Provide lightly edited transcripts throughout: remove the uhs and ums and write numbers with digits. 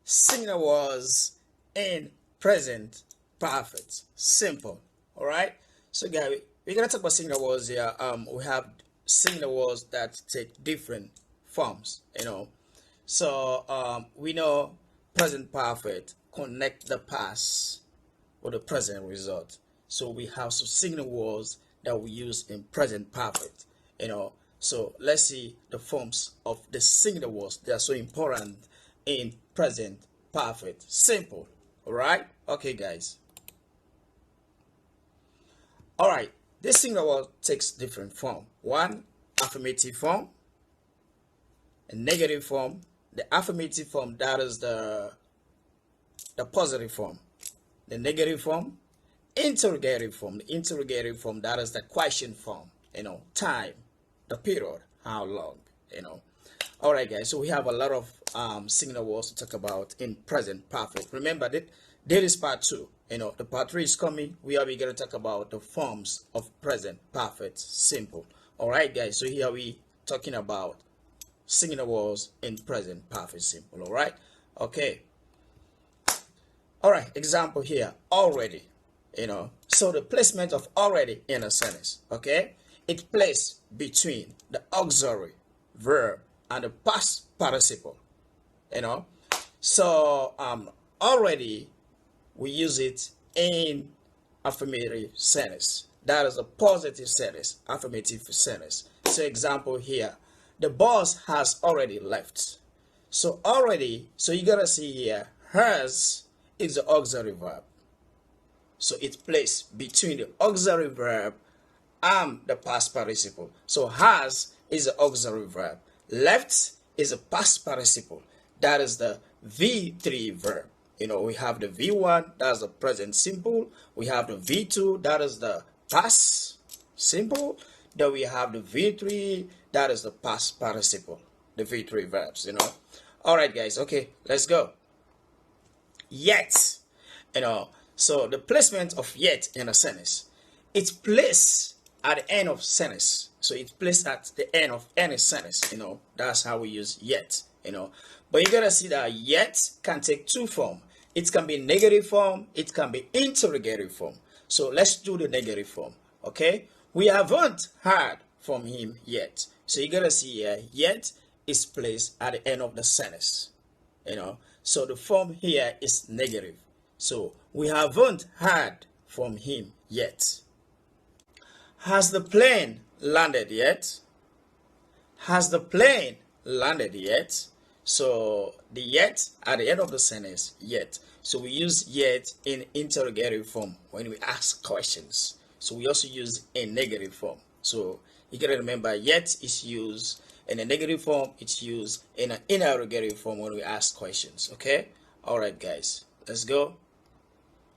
Signal was in present perfect simple. All right. So guys, we're gonna talk about signal words here. We have signal words that take different forms. So we know present perfect connect the past with the present result. So we have some signal words that we use in present perfect. So let's see the forms of the signal words. They are so important in present perfect simple. All right. Okay, guys. All right. This signal word takes different form. One, affirmative form, a negative form. The affirmative form, that is the positive form. The negative form, interrogative form. The interrogative form, that is the question form. Time, the period, how long. All right, guys. So we have a lot of signal words to talk about in present perfect. Remember that there is part two. The part three is coming. We are going to talk about the forms of present perfect simple. All right, guys. So here we talking about signal words in present perfect simple. All right. Okay. All right. Example here. Already. So the placement of already in a sentence. Okay. It placed between the auxiliary verb and the past participle. So already we use it in affirmative sentence. That is a positive sentence, affirmative sentence. So example here, the boss has already left. So already, so you gotta see here, has is the auxiliary verb. So it's placed between the auxiliary verb and the past participle. So has is the auxiliary verb. Left is a past participle. That is the V3 verb. We have the V1, that's the present simple. We have the V2, that is the past simple. Then we have the V3, that is the past participle. The V3 verbs. All right, guys. Okay, let's go. Yet, so the placement of yet in a sentence, it's placed at the end of sentence. So it's placed at the end of any sentence. That's how we use yet. But you gotta see that yet can take two forms. It can be negative form, it can be interrogative form. So let's do the negative form. Okay, we haven't heard from him yet. So you gotta see here, yet is placed at the end of the sentence. So the form here is negative. So we haven't heard from him yet. Has the plane landed yet? Has the plane landed yet? So the yet at the end of the sentence, yet. So we use yet in interrogative form when we ask questions. So we also use a negative form. So you gotta remember, yet is used in a negative form. It's used in an interrogative form when we ask questions. Okay. All right, guys. Let's go.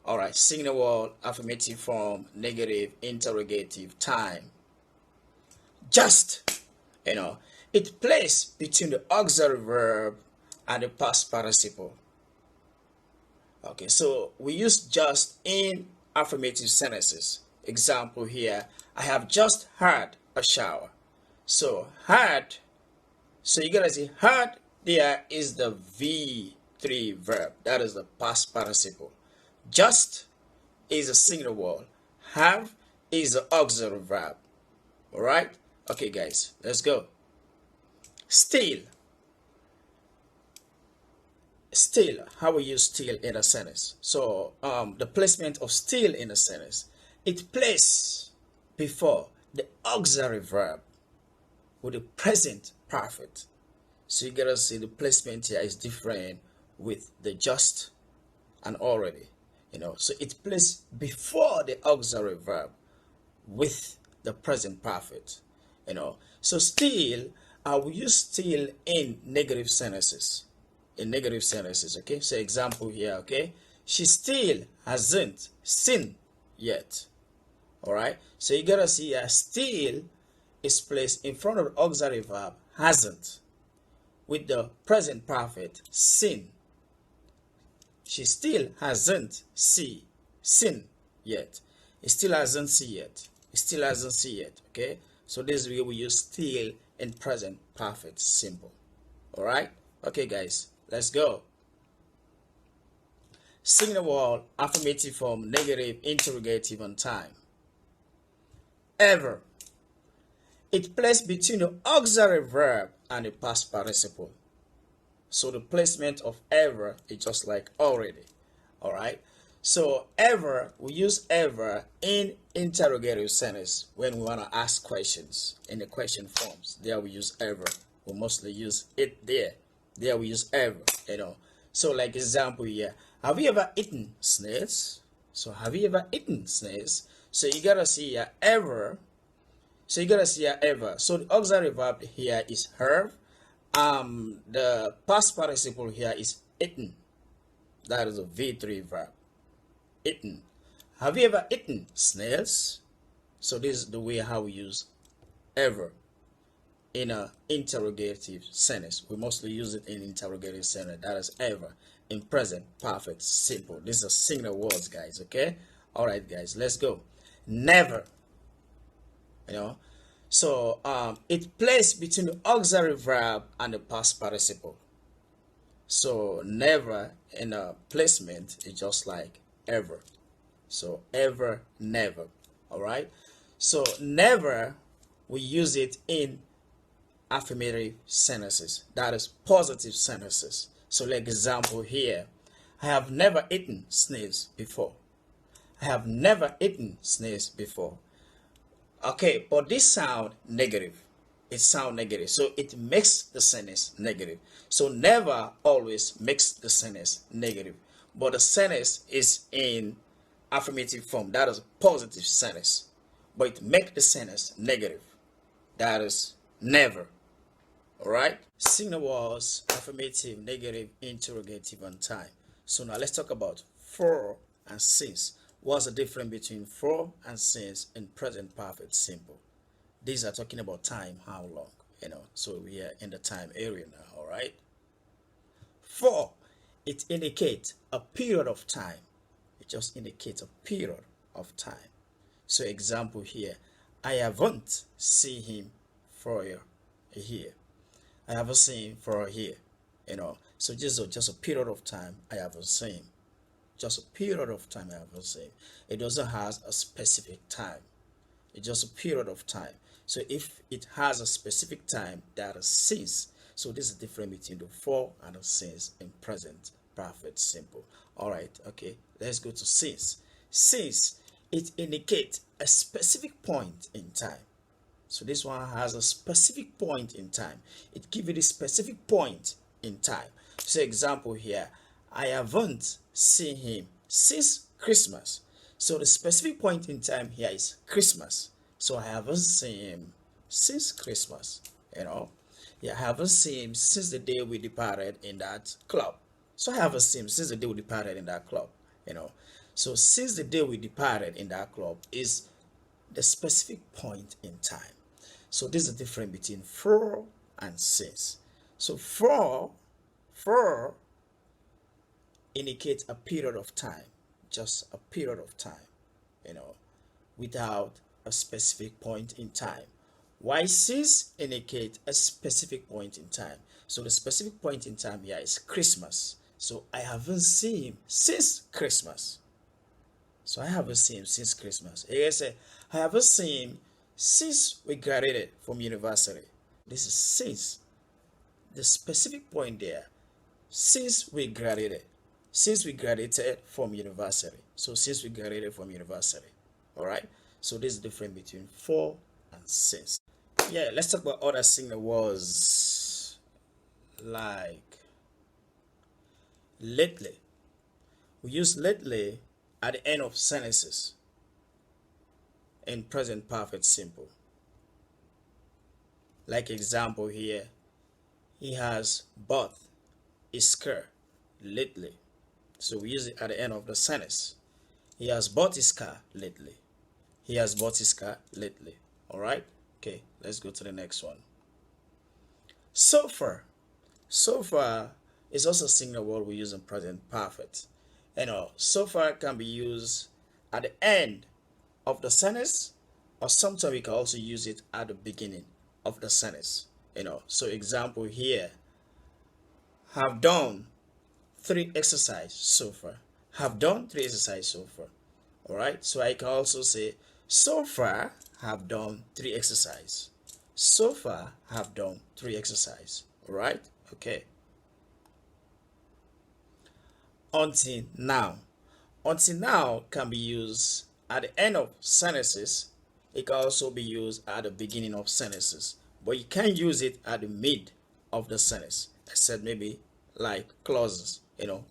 All right. Signal word, affirmative form, negative, interrogative, time. Just. It placed between the auxiliary verb and the past participle. Okay, so we use just in affirmative sentences. Example here, I have just had a shower. So had, so you gotta see had there is the V3 verb. That is the past participle. Just is a singular word. Have is the auxiliary verb. Alright? Okay, guys, let's go. Still, how we use still in a sentence. So the placement of still in a sentence, it places before the auxiliary verb with the present perfect. So you gotta see the placement here is different with the just and already. So it's placed before the auxiliary verb with the present perfect. So still, we use still in negative sentences. Okay. So example here. Okay, she still hasn't seen yet. All right. So you gotta see still is placed in front of the auxiliary verb hasn't with the present perfect seen. She still hasn't seen yet. It still hasn't seen yet. It still hasn't seen yet. Okay. So this is where we use still in present perfect simple. All right. Okay, guys. Let's go. Signal word, affirmative form, negative, interrogative, and time. Ever. It placed between the auxiliary verb and the past participle. So the placement of ever is just like already. All right. So ever, we use ever in interrogative sentence when we want to ask questions in the question forms. There we use ever. We mostly use it there. There we use ever. So like example here, have you ever eaten snails? So have you ever eaten snails? So you gotta see here ever. So you gotta see here ever. So the auxiliary verb here is have. The past participle here is eaten. That is a V3 verb. Eaten. Have you ever eaten snails? So this is the way how we use ever in an interrogative sentence. We mostly use it in interrogative sentence. That is ever in present perfect simple. These are singular words, guys. Okay. All right, guys. Let's go. Never. So it plays between the auxiliary verb and the past participle. So never in a placement is just like ever. So ever, never. All right. So never, we use it in affirmative sentences. That is positive sentences. So like example here, I have never eaten snails before. I have never eaten snails before. Okay, but this sound negative. It sound negative, so it makes the sentence negative. So never always makes the sentence negative, but the sentence is in affirmative form. That is a positive sentence, but it makes the sentence negative. That is never. All right. Signal words, affirmative, negative, interrogative, and time. So now let's talk about for and since. What's the difference between for and since in present perfect simple? These are talking about time, how long, so we are in the time area now. All right. For, it indicates a period of time. It just indicates a period of time. So example here, I haven't seen him for a year. I haven't seen him for a year. So just a period of time I haven't seen him. Just a period of time I haven't seen him. It doesn't have a specific time. It's just a period of time. So if it has a specific time, that is since. So this is the difference between the for and the since in present perfect simple. All right. Okay. Let's go to since. Since, it indicates a specific point in time. So this one has a specific point in time. It gives it a specific point in time. So example here, I haven't seen him since Christmas. So the specific point in time here is Christmas. So I haven't seen him since Christmas. I haven't seen him since the day we departed in that club. So I haven't seen him since the day we departed in that club. So since the day we departed in that club is the specific point in time. So this is the difference between for and since. So for indicates a period of time, just a period of time, without a specific point in time. While since indicate a specific point in time. So the specific point in time here is Christmas. So I haven't seen him since Christmas. So I haven't seen him since Christmas. I say I haven't seen him since we graduated from university. This is since. The specific point there, since we graduated. Since we graduated from university. So since we graduated from university. All right. So this is the difference between for and since. Yeah, let's talk about other single words like lately. We use lately at the end of sentences in present perfect simple. Like example here, he has bought a skirt lately. So we use it at the end of the sentence. He has bought his car lately. He has bought his car lately. All right. Okay, let's go to the next one. So far. So far is also a single word we use in present perfect. So far can be used at the end of the sentence, or sometimes we can also use it at the beginning of the sentence. So example here, have done 3 exercises so far. have done 3 exercises so far. All right, so I can also say so far have done 3 exercises. So far have done 3 exercises. All right, okay. Until now. Until now can be used at the end of sentences. It can also be used at the beginning of sentences, but you can't use it at the mid of the sentence, except maybe like clauses.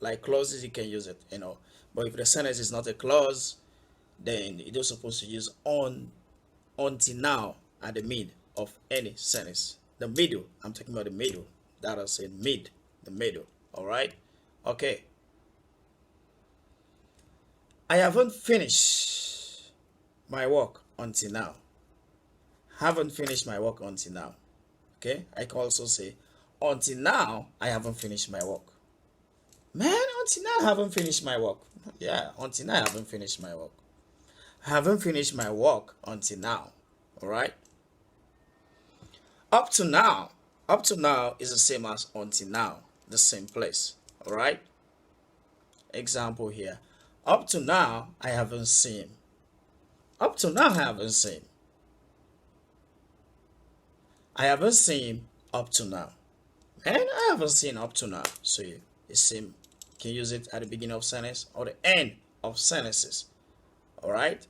Like clauses you can use it. But if the sentence is not a clause, then you're supposed to use until now at the mid of any sentence. The middle, I'm talking about the middle. That I said mid, the middle. All right, okay. I haven't finished my work until now. Haven't finished my work until now. Okay, I can also say until now I haven't finished my work. Man, until now I haven't finished my work. Yeah, until now I haven't finished my work. I haven't finished my work until now. All right. Up to now. Up to now is the same as until now. The same place. All right. Example here. Up to now, I haven't seen. Up to now, I haven't seen. I haven't seen up to now. And I haven't seen up to now. So it's same. You can use it at the beginning of sentence or the end of sentences. All right.